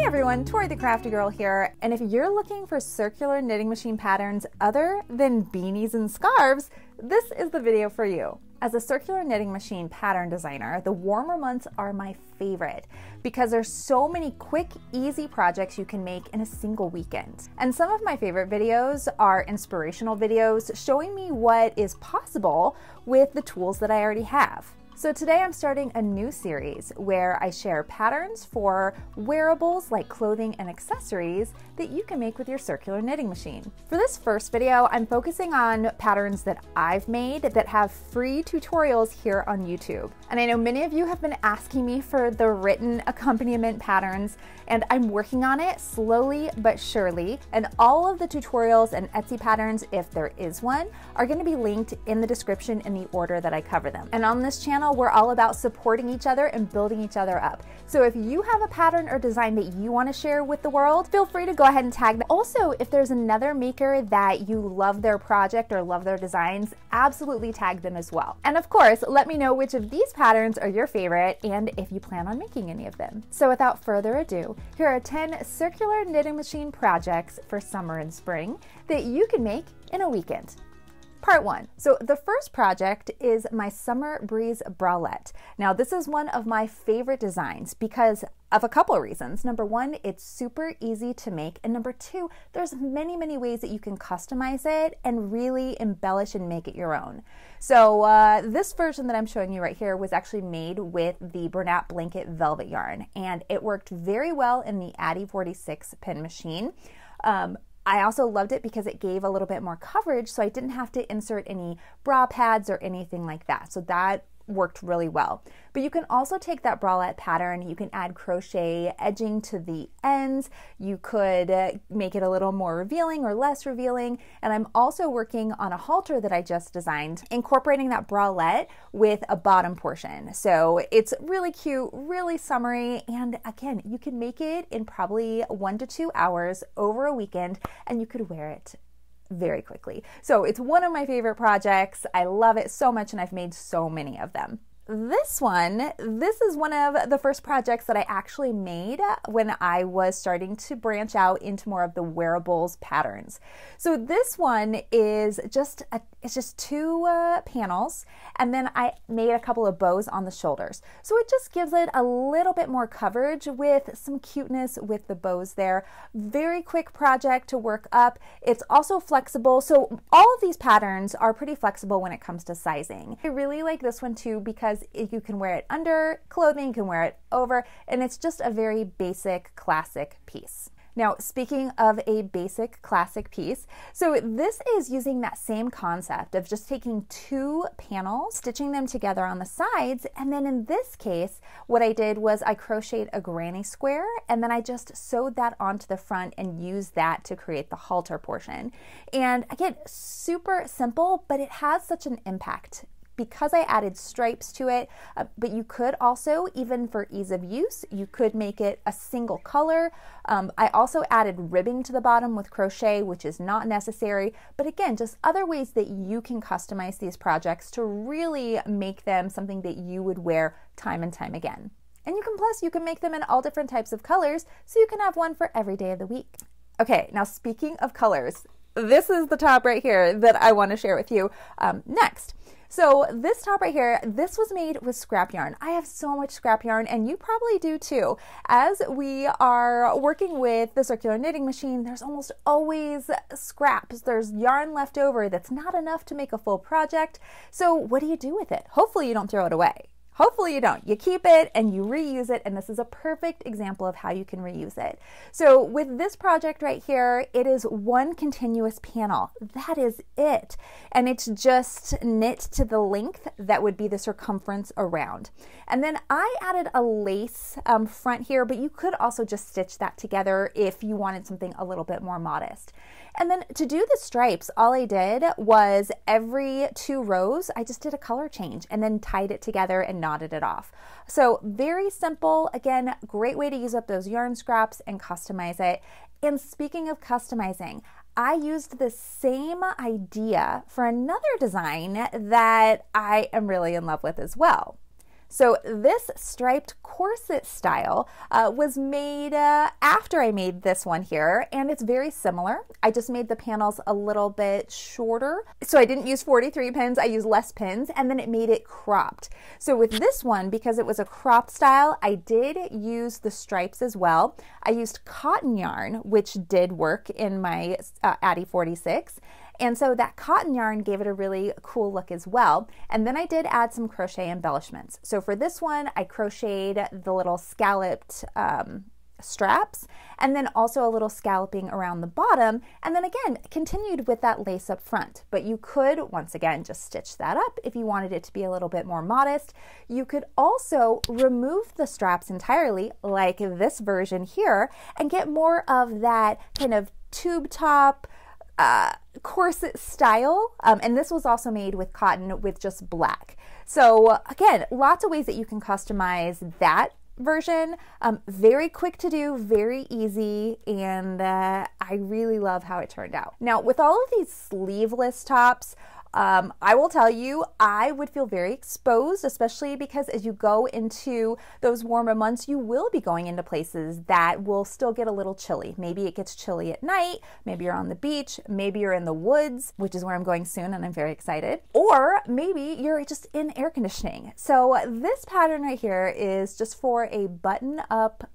Hey everyone, Tori the Crafty Girl here, and if you're looking for circular knitting machine patterns other than beanies and scarves, this is the video for you. As a circular knitting machine pattern designer, the warmer months are my favorite because there's so many quick, easy projects you can make in a single weekend. And some of my favorite videos are inspirational videos showing me what is possible with the tools that I already have. So today I'm starting a new series where I share patterns for wearables like clothing and accessories that you can make with your circular knitting machine. For this first video, I'm focusing on patterns that I've made that have free tutorials here on YouTube. And I know many of you have been asking me for the written accompaniment patterns, and I'm working on it slowly but surely. And all of the tutorials and Etsy patterns, if there is one, are going to be linked in the description in the order that I cover them. And on this channel, we're all about supporting each other and building each other up. So if you have a pattern or design that you want to share with the world, feel free to go ahead and tag them. Also, if there's another maker that you love their project or love their designs, absolutely tag them as well. And of course, let me know which of these patterns are your favorite and if you plan on making any of them. So without further ado, here are 10 circular knitting machine projects for summer and spring that you can make in a weekend. Part 1. So the first project is my Summer Breeze bralette. Now this is one of my favorite designs because of a couple of reasons. Number one, it's super easy to make, and number two, there's many ways that you can customize it and really embellish and make it your own. So this version that I'm showing you right here was actually made with the Bernat Blanket velvet yarn, and it worked very well in the Addy 46 pin machine. I also loved it because it gave a little bit more coverage, so I didn't have to insert any bra pads or anything like that. So that worked really well. But you can also take that bralette pattern, you can add crochet edging to the ends, you could make it a little more revealing or less revealing, and I'm also working on a halter that I just designed, incorporating that bralette with a bottom portion. So it's really cute, really summery, and again, you can make it in probably 1 to 2 hours over a weekend, and you could wear it very quickly. So it's one of my favorite projects. I love it so much, and I've made so many of them. This is one of the first projects that I actually made when I was starting to branch out into more of the wearables patterns. So this one is just two panels, and then I made a couple of bows on the shoulders. So it just gives it a little bit more coverage with some cuteness with the bows there. Very quick project to work up. It's also flexible. So all of these patterns are pretty flexible when it comes to sizing. I really like this one too because you can wear it under clothing, you can wear it over, and it's just a very basic, classic piece. Now, speaking of a basic, classic piece, so this is using that same concept of just taking two panels, stitching them together on the sides, and then in this case, what I did was I crocheted a granny square, and then I just sewed that onto the front and used that to create the halter portion. And again, super simple, but it has such an impact because I added stripes to it, but you could also, even for ease of use, you could make it a single color. I also added ribbing to the bottom with crochet, which is not necessary, but again, just other ways that you can customize these projects to really make them something that you would wear time and time again. And you can make them in all different types of colors, so you can have one for every day of the week. Okay, now speaking of colors, this is the top right here that I want to share with you next. So this top right here, this was made with scrap yarn. I have so much scrap yarn, and you probably do too. As we are working with the circular knitting machine, there's almost always scraps. There's yarn left over that's not enough to make a full project. So what do you do with it? Hopefully you don't throw it away. Hopefully you don't. You keep it and you reuse it, and this is a perfect example of how you can reuse it. So with this project right here, it is one continuous panel. That is it. And it's just knit to the length that would be the circumference around. And then I added a lace front here, but you could also just stitch that together if you wanted something a little bit more modest. And then to do the stripes, all I did was every 2 rows, I just did a color change and then tied it together and knotted it off. So very simple. Again, great way to use up those yarn scraps and customize it. And speaking of customizing, I used the same idea for another design that I am really in love with as well. So this striped corset style was made after I made this one here, and it's very similar. I just made the panels a little bit shorter. So I didn't use 43 pins, I used less pins, and then it made it cropped. So with this one, because it was a cropped style, I did use the stripes as well. I used cotton yarn, which did work in my Addy 46. And so that cotton yarn gave it a really cool look as well. And then I did add some crochet embellishments. So for this one, I crocheted the little scalloped straps, and then also a little scalloping around the bottom, and then again continued with that lace up front. But you could, once again, just stitch that up if you wanted it to be a little bit more modest. You could also remove the straps entirely, like this version here, and get more of that kind of tube top corset style, and this was also made with cotton with just black. So again, lots of ways that you can customize that version. Very quick to do, very easy, and I really love how it turned out. Now with all of these sleeveless tops, I will tell you, I would feel very exposed, especially because as you go into those warmer months, you will be going into places that will still get a little chilly. Maybe it gets chilly at night, maybe you're on the beach, maybe you're in the woods, which is where I'm going soon and I'm very excited, or maybe you're just in air conditioning. So this pattern right here is just for a button-up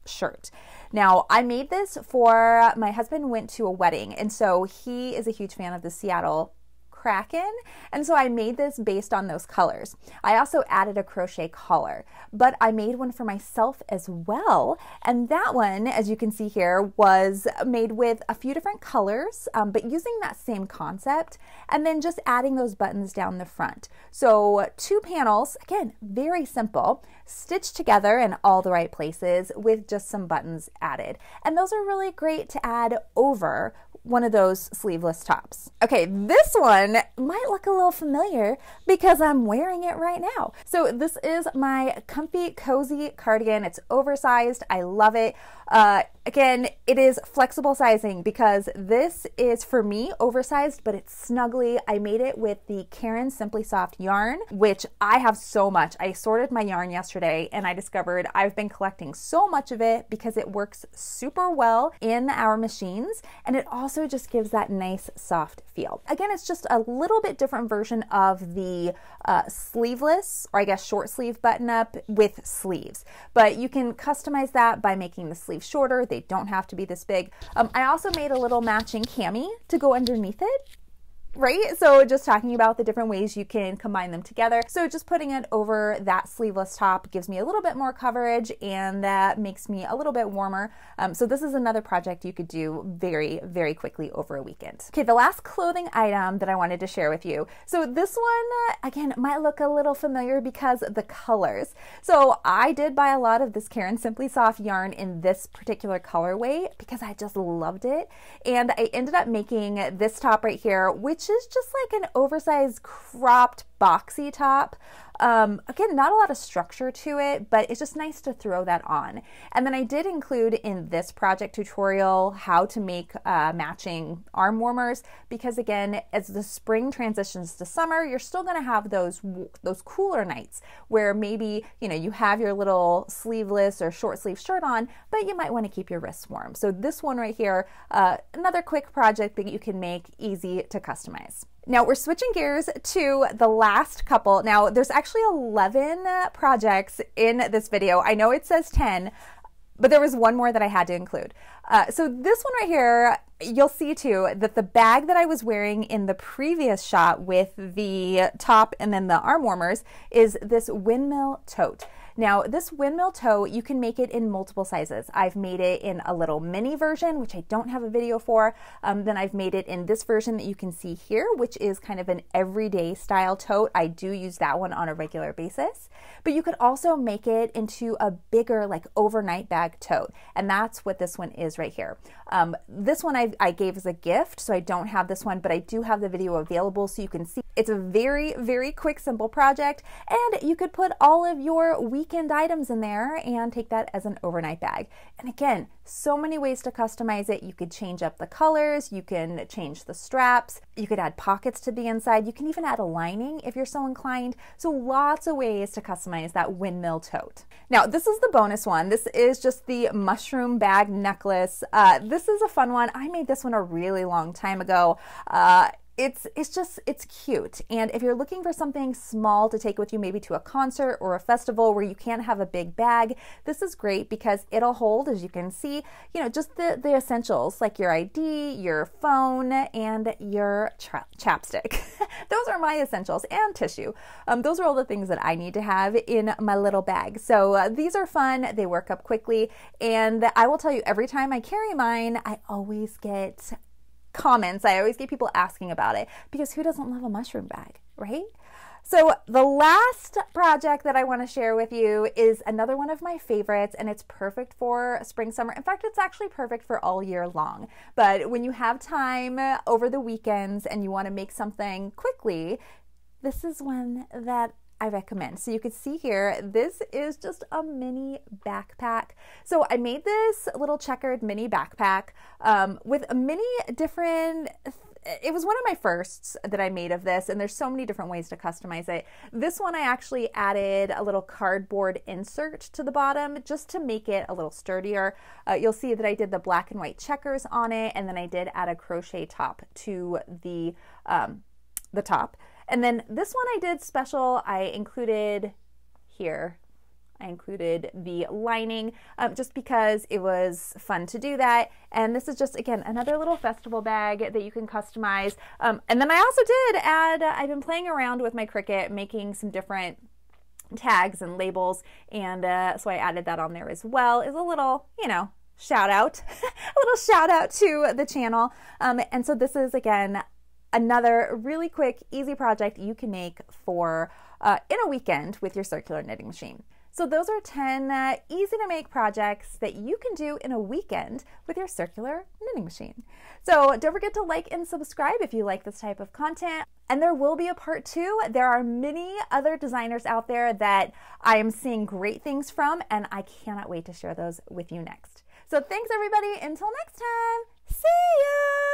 shirt. Now, I made this for my husband went to a wedding, and so he is a huge fan of the Seattle Kraken, and so I made this based on those colors. I also added a crochet collar, but I made one for myself as well, and that one, as you can see here, was made with a few different colors, but using that same concept, and then just adding those buttons down the front. So 2 panels, again, very simple, stitched together in all the right places with just some buttons added. And those are really great to add over one of those sleeveless tops. Okay, this one might look a little familiar because I'm wearing it right now. So this is my comfy, cozy cardigan. It's oversized. I love it. Again, it is flexible sizing because this is, for me, oversized, but it's snuggly. I made it with the Caron Simply Soft yarn, which I have so much. I sorted my yarn yesterday and I discovered I've been collecting so much of it because it works super well in our machines, and it also just gives that nice soft feel. Again, it's just a little bit different version of the sleeveless, or I guess short sleeve button up with sleeves, but you can customize that by making the sleeves shorter. They don't have to be this big. I also made a little matching cami to go underneath it. Right? So just talking about the different ways you can combine them together. So just putting it over that sleeveless top gives me a little bit more coverage, and that makes me a little bit warmer. So this is another project you could do very, very quickly over a weekend. Okay, the last clothing item that I wanted to share with you. So this one, again, might look a little familiar because of the colors. So I did buy a lot of this Caron Simply Soft yarn in this particular colorway because I just loved it. And I ended up making this top right here, which is just like an oversized cropped boxy top. Again, not a lot of structure to it, but it's just nice to throw that on. And then I did include in this project tutorial how to make matching arm warmers, because again, as the spring transitions to summer, you're still going to have those cooler nights where maybe, you know, you have your little sleeveless or short sleeve shirt on, but you might want to keep your wrists warm. So this one right here, another quick project that you can make easy to customize. Now we're switching gears to the last couple. Now there's actually 11 projects in this video. I know it says 10, but there was one more that I had to include. So this one right here, you'll see too that the bag that I was wearing in the previous shot with the top and then the arm warmers is this windmill tote. Now this windmill tote, you can make it in multiple sizes. I've made it in a little mini version, which I don't have a video for. Then I've made it in this version that you can see here, which is kind of an everyday style tote. I do use that one on a regular basis, but you could also make it into a bigger, like overnight bag tote. And that's what this one is these right here. This one I gave as a gift, so I don't have this one, but I do have the video available so you can see. It's a very, very quick, simple project, and you could put all of your weekend items in there and take that as an overnight bag. And again, so many ways to customize it. You could change up the colors, you can change the straps, you could add pockets to the inside, you can even add a lining if you're so inclined. So lots of ways to customize that windmill tote. Now, this is the bonus one. This is just the mushroom bag necklace. This is a fun one. I made this one a really long time ago. It's cute. And if you're looking for something small to take with you, maybe to a concert or a festival where you can't have a big bag, this is great because it'll hold, as you can see, you know, just the essentials like your ID, your phone, and your chapstick. Those are my essentials, and tissue. Those are all the things that I need to have in my little bag. So these are fun. They work up quickly. And I will tell you, every time I carry mine, I always get comments. I always get people asking about it because who doesn't love a mushroom bag, right? So the last project that I want to share with you is another one of my favorites, and it's perfect for spring, summer. In fact, it's actually perfect for all year long. But when you have time over the weekends and you want to make something quickly, this is one that I recommend. So you can see here, this is just a mini backpack. So I made this little checkered mini backpack with a many different, it was one of my firsts that I made of this, and there's so many different ways to customize it. This one I actually added a little cardboard insert to the bottom just to make it a little sturdier. You'll see that I did the black and white checkers on it, and then I did add a crochet top to the top. And then this one I did special. I included the lining just because it was fun to do that. And this is just, again, another little festival bag that you can customize. And then I also did add, I've been playing around with my Cricut, making some different tags and labels. And so I added that on there as well as a little, you know, shout out, a little shout out to the channel. And so this is, again, another really quick, easy project you can make for in a weekend with your circular knitting machine. So those are 10 easy to make projects that you can do in a weekend with your circular knitting machine. So don't forget to like and subscribe if you like this type of content. And there will be a part 2. There are many other designers out there that I am seeing great things from, and I cannot wait to share those with you next. So thanks everybody, until next time, see ya!